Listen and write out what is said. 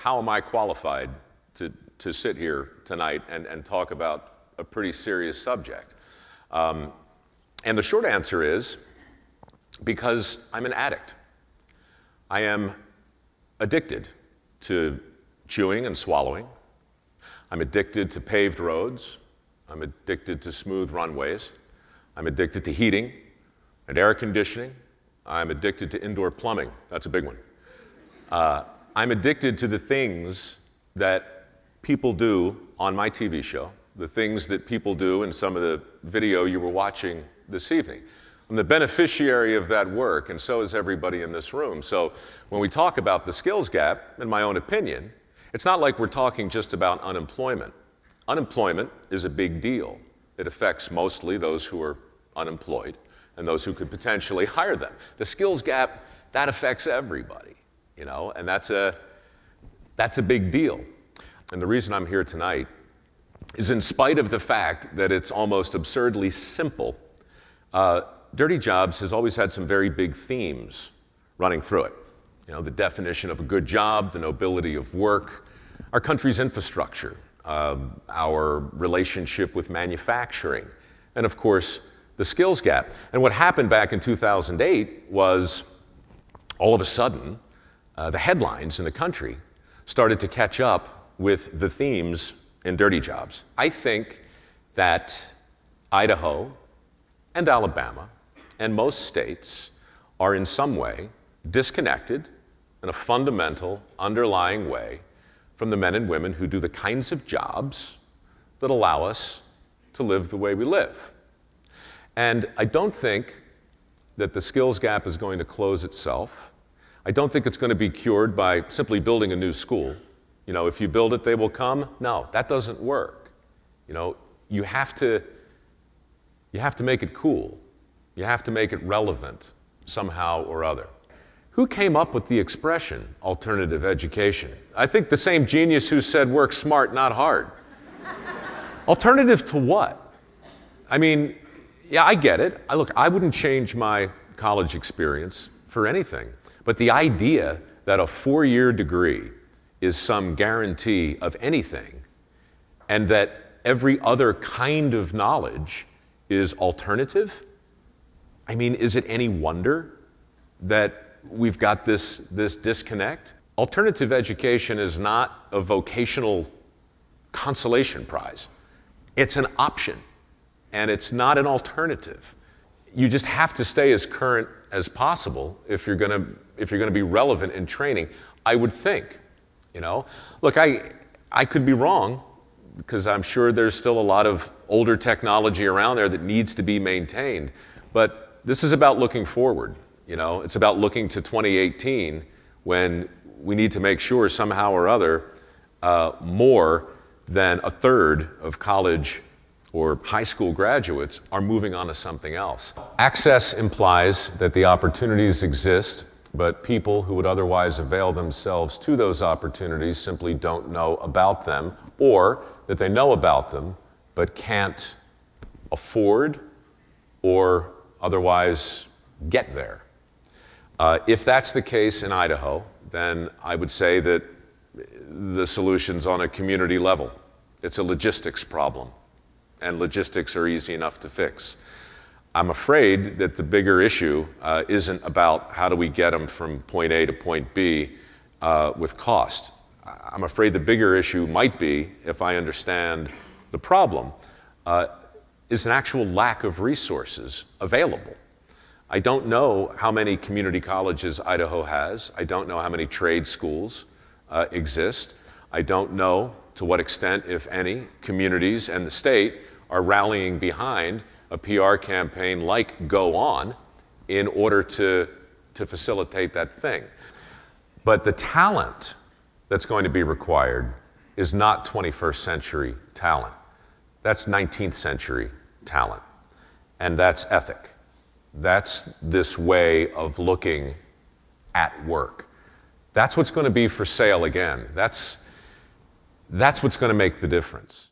how am I qualified to sit here tonight and talk about a pretty serious subject? And the short answer is because I'm an addict. I am addicted to chewing and swallowing. I'm addicted to paved roads. I'm addicted to smooth runways. I'm addicted to heating and air conditioning. I'm addicted to indoor plumbing. That's a big one. I'm addicted to the things that people do on my TV show, the things that people do in some of the video you were watching this evening. I'm the beneficiary of that work, and so is everybody in this room. So when we talk about the skills gap, in my own opinion, it's not like we're talking just about unemployment. Unemployment is a big deal. It affects mostly those who are unemployed and those who could potentially hire them. The skills gap, that affects everybody, you know, and that's a big deal. And the reason I'm here tonight is in spite of the fact that it's almost absurdly simple, Dirty Jobs has always had some very big themes running through it. You know, the definition of a good job, the nobility of work, our country's infrastructure, our relationship with manufacturing, and of course, the skills gap. And what happened back in 2008 was all of a sudden, the headlines in the country started to catch up with the themes in Dirty Jobs. I think that Idaho and Alabama and most states are in some way disconnected in a fundamental, underlying way from the men and women who do the kinds of jobs that allow us to live the way we live. And I don't think that the skills gap is going to close itself. I don't think it's going to be cured by simply building a new school. You know, if you build it, they will come. No, that doesn't work. You know, you have to make it cool. You have to make it relevant somehow or other. Who came up with the expression alternative education? I think the same genius who said work smart, not hard. Alternative to what? I mean, yeah, I get it. Look, I wouldn't change my college experience for anything. But the idea that a 4-year degree is some guarantee of anything, and that every other kind of knowledge is alternative, I mean, is it any wonder that we've got this disconnect? Alternative education is not a vocational consolation prize. It's an option, and it's not an alternative. You just have to stay as current as possible if you're going to be relevant in training, I would think. You know, look, I could be wrong, because I'm sure there's still a lot of older technology around there that needs to be maintained. But this is about looking forward. You know, it's about looking to 2018, when we need to make sure somehow or other more than a third of college or high school graduates are moving on to something else. Access implies that the opportunities exist, but people who would otherwise avail themselves to those opportunities simply don't know about them, or that they know about them but can't afford or otherwise get there. If that's the case in Idaho, then I would say that the solution's on a community level. It's a logistics problem, and logistics are easy enough to fix. I'm afraid that the bigger issue isn't about how do we get them from point A to point B with cost. I'm afraid the bigger issue might be, if I understand the problem, is an actual lack of resources available. I don't know how many community colleges Idaho has. I don't know how many trade schools exist. I don't know to what extent, if any, communities and the state are rallying behind a PR campaign like Go On in order to facilitate that thing. But the talent that's going to be required is not 21st century talent. That's 19th century talent. And that's ethic. That's this way of looking at work. That's what's going to be for sale again. That's what's going to make the difference.